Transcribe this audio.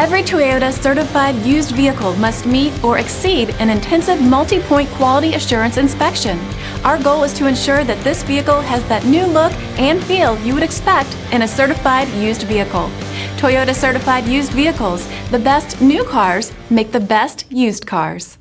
Every Toyota certified used vehicle must meet or exceed an intensive multi-point quality assurance inspection. Our goal is to ensure that this vehicle has that new look and feel you would expect in a certified used vehicle. Toyota certified used vehicles, the best new cars make the best used cars.